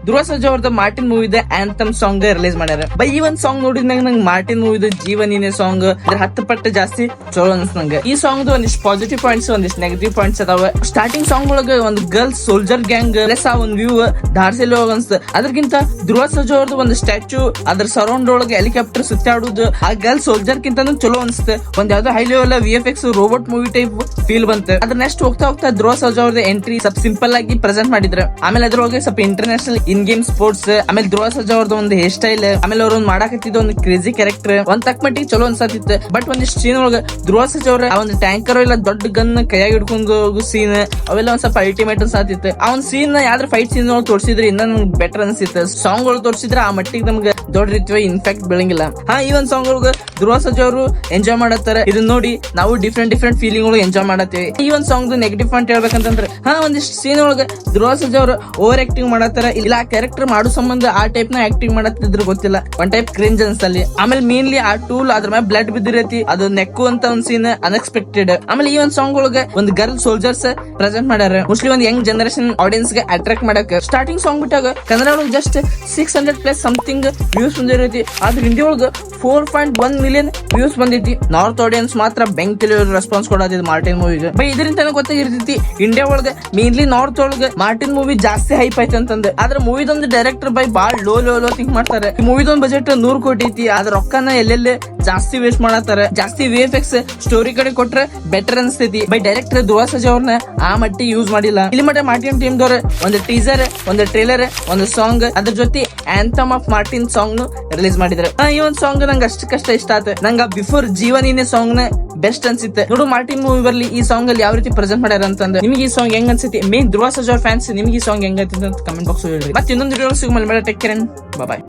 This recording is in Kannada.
ಧ್ರುವ ಸರ್ಜಾ ಅವ್ರದ್ದು ಮಾರ್ಟಿನ್ ಮೂವಿದ ಆಂಥಮ್ ಸಾಂಗ್ ರಿಲೀಸ್ ಮಾಡ್ಯಾರ. ಬೈ ಈ ಒಂದ್ ಸಾಂಗ್ ನೋಡಿದ್ನಾಗ ನಂಗೆ ಮಾರ್ಟಿನ್ ಮೂವಿದ ಜೀವನಿನೇ ಸಾಂಗ್ 10 ಪಟ್ಟು ಜಾಸ್ತಿ ಚಲೋ ಅನ್ಸ್ ನಂಗೆ. ಈ ಸಾಂಗ್ ಒಂದಿಷ್ಟು ಪಾಸಿಟಿವ್ ಪಾಯಿಂಟ್ಸ್ ಒಂದಿಷ್ಟು ನೆಗೆಟಿವ್ ಪಾಯಿಂಟ್ಸ್ ಅದಾವ. ಸ್ಟಾರ್ಟಿಂಗ್ ಸಾಂಗ್ ಒಳಗ ಒಂದು ಗರ್ಲ್ಸ್ ಸೋಲ್ಜರ್ ಗ್ಯಾಂಗ್ ಪ್ಲಸ್ ಆ ಒಂದ್ ವ್ಯೂ ಧಾರಸಿಲ್ ಅನ್ಸ್ತ. ಅದಕ್ಕಿಂತ ಧ್ರುವ ಸರ್ಜಾ ಅವ್ರದ್ದು ಒಂದು ಸ್ಟ್ಯಾಚ್ಯೂ ಅದ್ರ ಸರೌಂಡ್ ಒಳಗೆ ಹೆಲಿಕಾಪ್ಟರ್ ಸುತ್ತಾಡುದು ಆ ಗರ್ಲ್ ಸೋಲ್ಜರ್ ಕಿಂತ ಚಲೋ ಅನ್ಸುತ್ತೆ. ಒಂದ್ ಯಾವ್ದೋ high level VFX robot movie type feel ಬಂತು. ಅದ್ರ ನೆಕ್ಸ್ಟ್ ಹೋಗ್ತಾ ಹೋಗ್ತಾ ಧ್ರುವ ಸರ್ಜಾ ಅವ್ರದ್ದು ಎಂಟ್ರಿ ಸ್ವಲ್ಪ ಸಿಂಪಲ್ ಆಗಿ ಪ್ರೆಸೆಂಟ್ ಮಾಡಿದ್ರು. ಆಮೇಲೆ ಅದ್ರೊಳಗೆ ಸ್ವಲ್ಪ ಇಂಟರ್ನ್ಯಾಷನಲ್ ಇನ್ ಗೇಮ್ ಸ್ಪೋರ್ಟ್ಸ್, ಆಮೇಲೆ ಧ್ರುವ ಸರ್ಜಾ ಅವ್ರದ್ದು ಒಂದು ಹೇರ್ ಸ್ಟೈಲ್, ಆಮೇಲೆ ಅವ್ರ ಒಂದು ಮಾಡಕತ್ತಿದ್ದ ಒಂದು ಕ್ರೇಜಿ ಕ್ಯಾರೆಕ್ಟರ್ ಒಂದ್ ತಕ್ಕ ಮಟ್ಟಿಗೆ ಚಲೋ ಅನ್ಸತ್ತಿತ್ತು. ಬಟ್ ಒಂದಿಷ್ಟು ಸೀನ್ ಒಳಗೆ ಧ್ರುವ ಸರ್ಜಾ ಅವ್ರ ಆ ಒಂದು ಟ್ಯಾಂಕರ್ ಇಲ್ಲ ದೊಡ್ಡ ಗನ್ ಕೈಯಾಗಿ ಹಿಡ್ಕೊಂಡು ಹೋಗೋ ಸೀನ್ ಅವೆಲ್ಲ ಒಂದ್ ಸ್ವಲ್ಪ ಅಲ್ಟಿಮೇಟ್ ಅನ್ಸತ್ತಿತ್ತು. ಆ ಒಂದು ಸೀನ್ ಯಾವ್ದ್ರ ಫೈಟ್ ಸೀನ್ ಒಳಗೆ ತೋರಿಸಿದ್ರೆ ಇನ್ನ ನಮ್ಗೆ ಬೆಟರ್ ಅನ್ಸಿತ್ತು. ಸಾಂಗ್ ಒಳಗೆ ತೋರಿಸಿದ್ರೆ ಆ ಮಟ್ಟಿಗೆ ನಮ್ಗೆ ದೊಡ್ಡ ರೀತಿಯ ಇನ್ಫ್ಯಾಕ್ಟ್ ಬೆಳಂಗಿಲ್ಲ. ಈ ಒಂದ್ ಸಾಂಗ್ ಒಳಗೆ ಧ್ರುವ ಸರ್ಜಾ ಅವರು ಎಂಜಾಯ್ ಮಾಡತ್ತಾರೆ. ಇದನ್ನ ನೋಡಿ ನಾವು ಡಿಫ್ರೆಂಟ್ ಫೀಲಿಂಗ್ ಒಳಗೆ ಎಂಜಾಯ್ ಮಾಡತ್ತೀವಿ. ಈ ಒಂದ್ ಸಾಂಗ್ ನೆಗೆಟಿವ್ ಪಾಯಿಂಟ್ ಹೇಳ್ಬೇಕಂತಂದ್ರೆ ಒಂದಿಷ್ಟು ಸೀನ್ ಒಳಗೆ ಧ್ರುವ ಸರ್ಜಾ ಅವರು ಓವರ್ ಆಕ್ಟಿಂಗ್ ಮಾಡತ್ತಾರ. ಇಲ್ಲ ಆ ಕ್ಯಾರೆಕ್ಟರ್ ಮಾಡೋ ಸಂಬಂಧ ಆ ಟೈಪ್ ನ ಆಕ್ಟಿಂಗ್ ಮಾಡತ್ತಿದ್ರು ಗೊತ್ತಿಲ್ಲ, ಒಂದ್ ಟೈಪ್ ಕ್ರಿಂಜ್ ಅನ್ಸಲ್ಲಿ. ಆಮೇಲೆ ಮೇನ್ಲಿ ಆ ಟೂಲ್ ಅದ್ರ ಮೇಲೆ ಬ್ಲಡ್ ಬಿದ್ದಿರತಿ ಅದು ನೆಕ್ಕು ಅಂತ ಒಂದ್ ಸೀನ್ ಅನ್ಎಕ್ಸ್ಪೆಕ್ಟೆಡ್. ಆಮೇಲೆ ಈ ಒಂದ್ ಸಾಂಗ್ ಒಳಗೆ ಒಂದು ಗರ್ಲ್ ಸೋಲ್ಜರ್ಸ್ ಪ್ರೆಸೆಂಟ್ ಮಾಡ್ಯಾರ. ಮೋಸ್ಟ್ಲಿ ಒಂದು ಯಂಗ್ ಜನರೇಷನ್ ಆಡಿಯನ್ಸ್ ಗೆ ಅಟ್ರಾಕ್ಟ್ ಮಾಡಕ್. ಸ್ಟಾರ್ಟಿಂಗ್ ಸಾಂಗ್ ಬಿಟ್ಟಾಗ ಕನ್ನಡ ಒಳಗೆ ಜಸ್ಟ್ 600+ ಸಮಥಿಂಗ್ ವ್ಯೂಸ್ ಬಂದಿರತಿ. ಆದ್ರೆ ಹಿಂದಿ ಒಳಗೆ 4.1 ಮಿಲಿಯನ್ ವ್ಯೂಸ್ ಬಂದೈತಿ. ನಾರ್ತ್ ಆಡಿಯನ್ಸ್ ಮಾತ್ರ ಬೆಂಕಿ ರೆಸ್ಪಾನ್ಸ್ ಕೊಡೋದಿದ್ ಮಾರ್ಟಿನ್ ಮೂವಿಗೆ. ಬೈ ಇದರಿಂದ ಗೊತ್ತಾಗಿರ್ತೈತಿ ಇಂಡಿಯಾ ಒಳಗೆ ಮೇನ್ಲಿ ನಾರ್ತ್ ಒಳಗೆ ಮಾರ್ಟಿನ್ ಮೂವಿ ಜಾಸ್ತಿ ಹೈಪ್ ಐತಿ ಅಂತಂದ್ರೆ. ಆದ್ರೆ ಮೂವಿದೊಂದು ಡೈರೆಕ್ಟರ್ ಬೈ ಬಾಳ್ ಲೋ ಥಿಂಕ್ ಮಾಡ್ತಾರೆ. ಮೂವಿದೊಂದು ಬಜೆಟ್ 100 ಕೋಟಿ ಐತಿ. ಅದ್ರ ರೊಕ್ಕನ ಎಲ್ಲೆಲ್ಲೇ ಜಾಸ್ತಿ ವೇಸ್ಟ್ ಮಾಡತ್ತಾರ. ಜಾಸ್ತಿ VFX ಸ್ಟೋರಿ ಕಡೆ ಕೊಟ್ರೆ better ಅನ್ಸ್ತೈತಿ. By director Dhruva Sarja ಅವ್ರನ್ನ ಆ ಮಟ್ಟಿಗೆ ಯೂಸ್ ಮಾಡಿಲ್ಲ. ಇಲ್ಲಿ ಮಟ್ಟ ಮಾರ್ಟಿನ್ ಟೀಮ್ ದವ್ರ ಒಂದು ಟೀಸರ್, ಒಂದು ಟ್ರೇಲರ್, ಒಂದು ಸಾಂಗ್, ಅದ್ರ ಜೊತೆ anthem of Martin song release ಮಾಡಿದ್ರೆ. ಈ ಒಂದು ಸಾಂಗ್ ನಂಗೆ ಅಷ್ಟಕ್ಕಷ್ಟ ಇಷ್ಟ ಆಯ್ತು. ನಂಗ ಬಿಫೋರ್ ಜೀವನಿನೇ ಸಾಂಗ್ ನ ಬೆಸ್ಟ್ ಅನ್ಸಿತ್ತೆ. ನೋಡು ಮಾರ್ಟಿನ್ ಮೂವಿ ಬರ್ಲಿ ಈ ಸಾಂಗ್ ಅಲ್ಲಿ ಯಾವ ರೀತಿ ಪ್ರೆಸೆಂಟ್ ಮಾಡ್ಯಾರ ಅಂತಂದ್ರೆ. ನಿಮಗೆ ಈ ಸಾಂಗ್ ಹೆಂಗ್ ಅನ್ಸುತ್ತೆ? ಮೇನ್ ಧ್ರುವ ಸರ್ಜಾ ಫ್ಯಾನ್ಸ್ ನಿಮಗೆ ಈ ಸಾಂಗ್ ಹೆಂಗ್ ಅಂತ ಕಮೆಂಟ್ ಬಾಕ್ಸ್ ಹೇಳ್ರಿ. ಮತ್ತೆ ಇನ್ನೊಂದು ವಿಡಿಯೋ ಸಿಗುಮಲ್ಲ. ಟೇಕ್ ಕೇರ್, ಬಾಯ್.